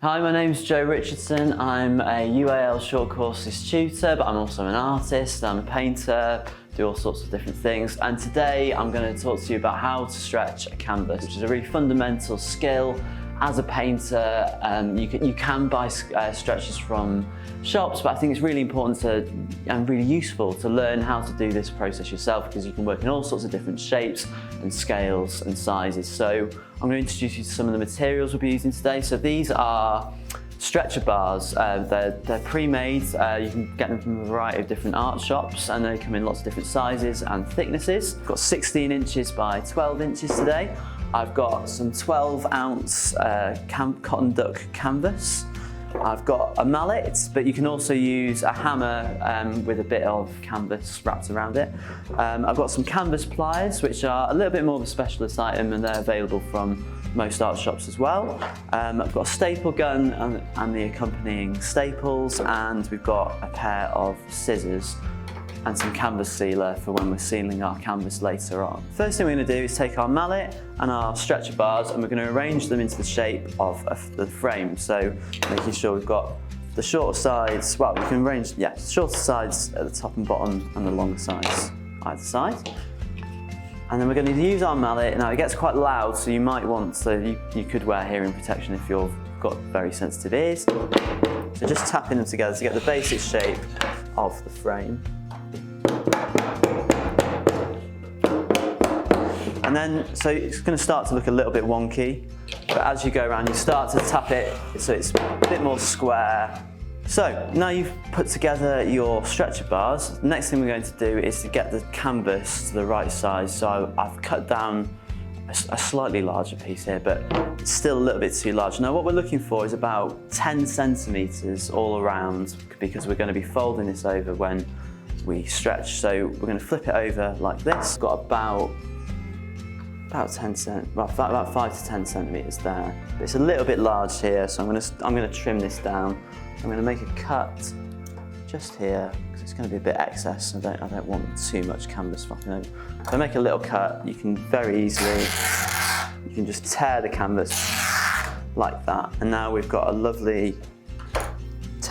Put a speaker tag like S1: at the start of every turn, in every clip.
S1: Hi, my name's Joe Richardson. I'm a UAL short courses tutor, but I'm also an artist, I'm a painter, do all sorts of different things. And today I'm going to talk to you about how to stretch a canvas, which is a really fundamental skill. As a painter, you can buy stretchers from shops, but I think it's really important and really useful to learn how to do this process yourself, because you can work in all sorts of different shapes and scales and sizes. So I'm going to introduce you to some of the materials we'll be using today. So these are stretcher bars. They're pre-made. You can get them from a variety of different art shops, and they come in lots of different sizes and thicknesses. I've got 16 inches by 12 inches today. I've got some 12-ounce cotton duck canvas. I've got a mallet, but you can also use a hammer with a bit of canvas wrapped around it. I've got some canvas pliers, which are a little bit more of a specialist item, and they're available from most art shops as well. I've got a staple gun and the accompanying staples, and we've got a pair of scissors and some canvas sealer for when we're sealing our canvas later on. First thing we're going to do is take our mallet and our stretcher bars, and we're going to arrange them into the shape of the frame. So making sure we've got the shorter sides, well, we can arrange, shorter sides at the top and bottom, and the longer sides either side. And then we're going to use our mallet. Now it gets quite loud, so you might want to, you could wear hearing protection if you've got very sensitive ears. So just tapping them together to get the basic shape of the frame. And then, so it's going to start to look a little bit wonky, but as you go around, you start to tap it so it's a bit more square. So now you've put together your stretcher bars, the next thing we're going to do is to get the canvas to the right size. So I've cut down a slightly larger piece here, but it's still a little bit too large. Now what we're looking for is about 10 centimeters all around, because we're going to be folding this over when we stretch. So we're going to flip it over like this. Got about 5 to 10 centimeters there. But it's a little bit large here, so I'm going to trim this down. I'm going to make a cut just here, because it's going to be a bit excess. I don't want too much canvas flopping over. If I make a little cut, you can very easily, you can just tear the canvas like that. And now we've got a lovely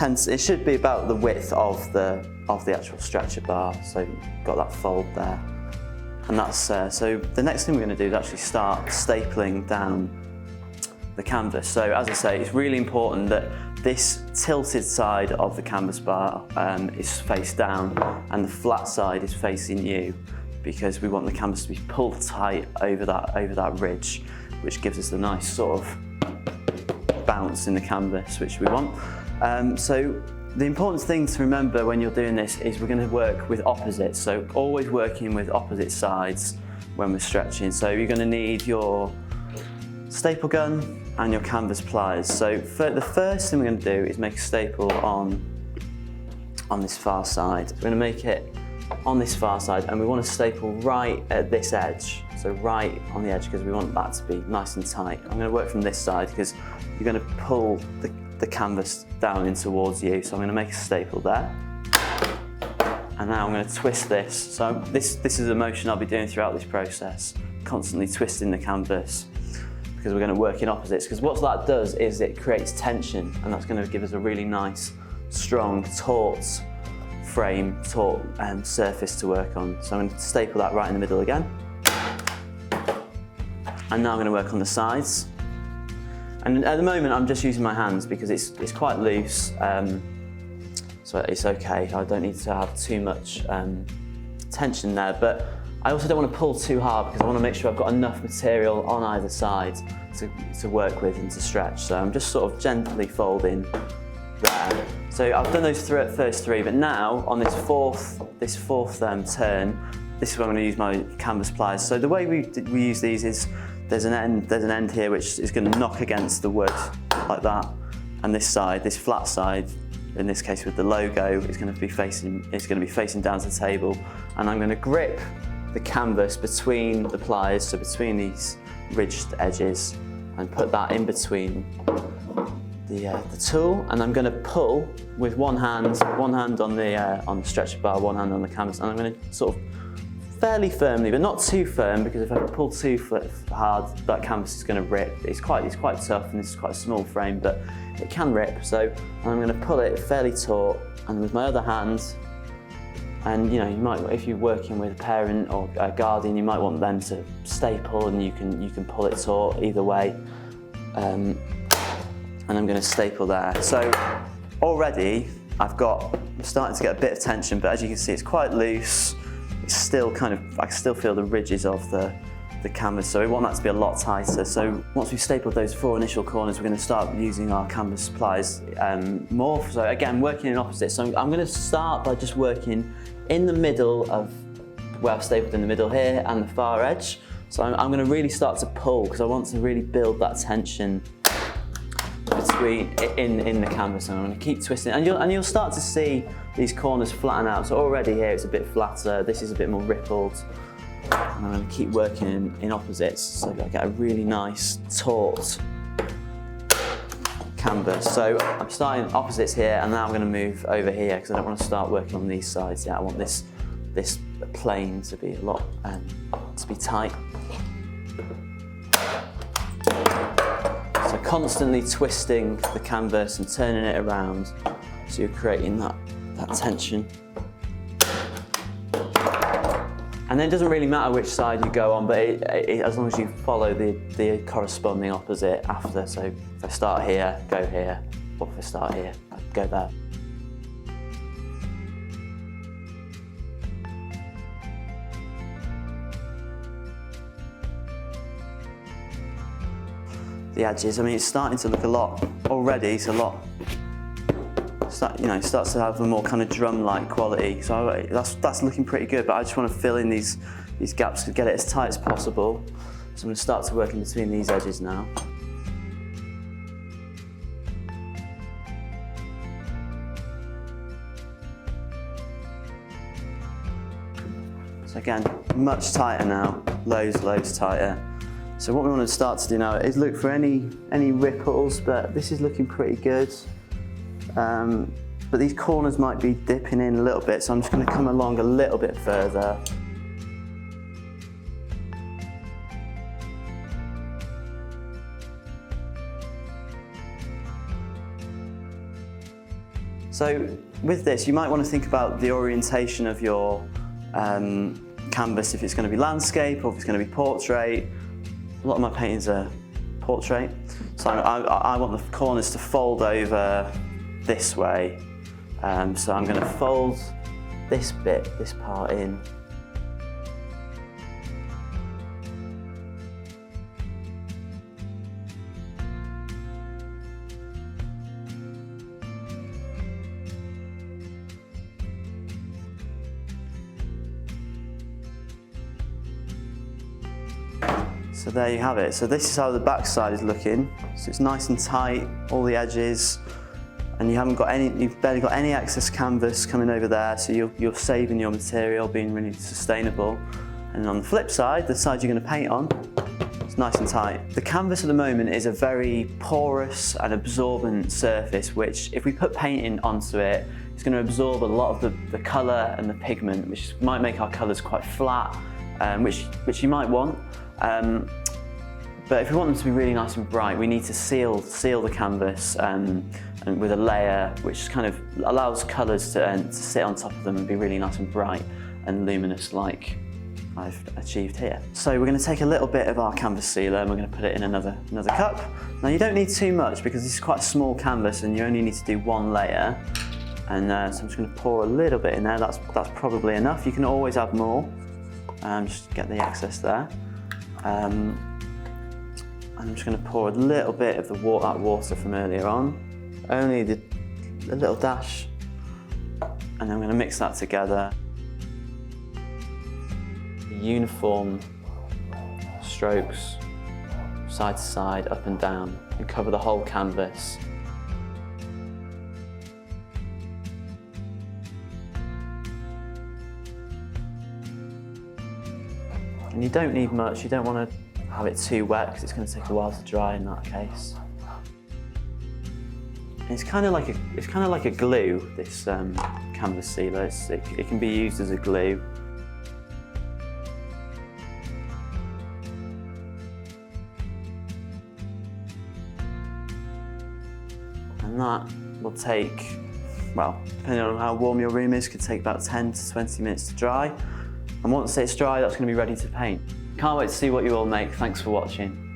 S1: it should be about the width of the actual stretcher bar. So you've got that fold there. And that's, so the next thing we're going to do is actually start stapling down the canvas. So as I say, it's really important that this tilted side of the canvas bar is face down, and the flat side is facing you, because we want the canvas to be pulled tight over that ridge, which gives us the nice sort of bounce in the canvas which we want. So the important thing to remember when you're doing this is we're going to work with opposites. So always working with opposite sides when we're stretching. So you're going to need your staple gun and your canvas pliers. So the first thing we're going to do is make a staple on this far side. We're going to make it on this far side, and we want to staple right at this edge. So right on the edge, because we want that to be nice and tight. I'm going to work from this side because you're going to pull the canvas down in towards you. So I'm going to make a staple there. And now I'm going to twist this. So this is a motion I'll be doing throughout this process, constantly twisting the canvas, because we're going to work in opposites. Because what that does is it creates tension, and that's going to give us a really nice, strong, taut frame, taut surface to work on. So I'm going to staple that right in the middle again. And now I'm going to work on the sides. And at the moment I'm just using my hands because it's quite loose, so it's okay. I don't need to have too much tension there, but I also don't want to pull too hard, because I want to make sure I've got enough material on either side to work with and to stretch. So I'm just sort of gently folding there. So I've done those first three, but now on this fourth turn, this is where I'm going to use my canvas pliers. So the way we use these is there's an end here which is going to knock against the wood like that, and this side, this flat side, in this case with the logo, is going to be facing down to the table, and I'm going to grip the canvas between the pliers, so between these ridged edges, and put that in between the tool, and I'm going to pull with one hand on the stretcher bar, one hand on the canvas, and I'm going to sort of fairly firmly, but not too firm, because if I pull too hard, that canvas is going to rip. It's quite tough, and this is quite a small frame, but it can rip. So I'm going to pull it fairly taut, and with my other hand, and you know, you might, if you're working with a parent or a guardian, you might want them to staple, and you can pull it taut either way. And I'm going to staple there. So already I'm starting to get a bit of tension, but as you can see, it's quite loose. It's still I can still feel the ridges of the canvas, so we want that to be a lot tighter. So once we've stapled those 4 initial corners, we're going to start using our canvas supplies more. So again, working in opposites. So I'm going to start by just working in the middle of where I've stapled in the middle here and the far edge. So I'm going to really start to pull, because I want to really build that tension in the canvas, and I'm going to keep twisting, and you'll start to see these corners flatten out. So already here it's a bit flatter, this is a bit more rippled, and I'm going to keep working in opposites so I get a really nice taut canvas. So I'm starting opposites here, and now I'm going to move over here because I don't want to start working on these sides yet. I want this plane to be to be tight. So constantly twisting the canvas and turning it around, so you're creating that tension. And then it doesn't really matter which side you go on, but as long as you follow the corresponding opposite after. So if I start here, go here, or if I start here, go there. The edges, I mean, it's starting to look a lot already. It's a lot. It starts to have a more kind of drum-like quality. So that's looking pretty good. But I just want to fill in these gaps to get it as tight as possible. So I'm going to start to work in between these edges now. So again, much tighter now, loads tighter. So what we want to start to do now is look for any ripples, but this is looking pretty good. But these corners might be dipping in a little bit, so I'm just going to come along a little bit further. So with this, you might want to think about the orientation of your canvas, if it's going to be landscape or if it's going to be portrait. A lot of my paintings are portrait, so I want the corners to fold over this way. So I'm going to fold this part in. So there you have it. So this is how the back side is looking. So it's nice and tight, all the edges, and you've barely got any excess canvas coming over there, so you're saving your material, being really sustainable. And on the flip side, the side you're going to paint on, it's nice and tight. The canvas at the moment is a very porous and absorbent surface, which if we put painting onto it, it's going to absorb a lot of the colour and the pigment, which might make our colours quite flat, which you might want. But if we want them to be really nice and bright, we need to seal the canvas and with a layer which kind of allows colours to sit on top of them and be really nice and bright and luminous, like I've achieved here. So we're going to take a little bit of our canvas sealer and we're going to put it in another cup. Now you don't need too much because this is quite a small canvas and you only need to do one layer. And so I'm just going to pour a little bit in there. That's probably enough. You can always add more. Just get the excess there. And I'm just going to pour a little bit of that water from earlier on, only a little dash, and then I'm going to mix that together. Uniform strokes, side to side, up and down, and cover the whole canvas. And you don't need much, you don't want to have it too wet because it's going to take a while to dry in that case. And it's kind of like a glue, this canvas sealer. It can be used as a glue. And that will take, well, depending on how warm your room is, could take about 10 to 20 minutes to dry. And once it's dry, that's going to be ready to paint. Can't wait to see what you all make. Thanks for watching.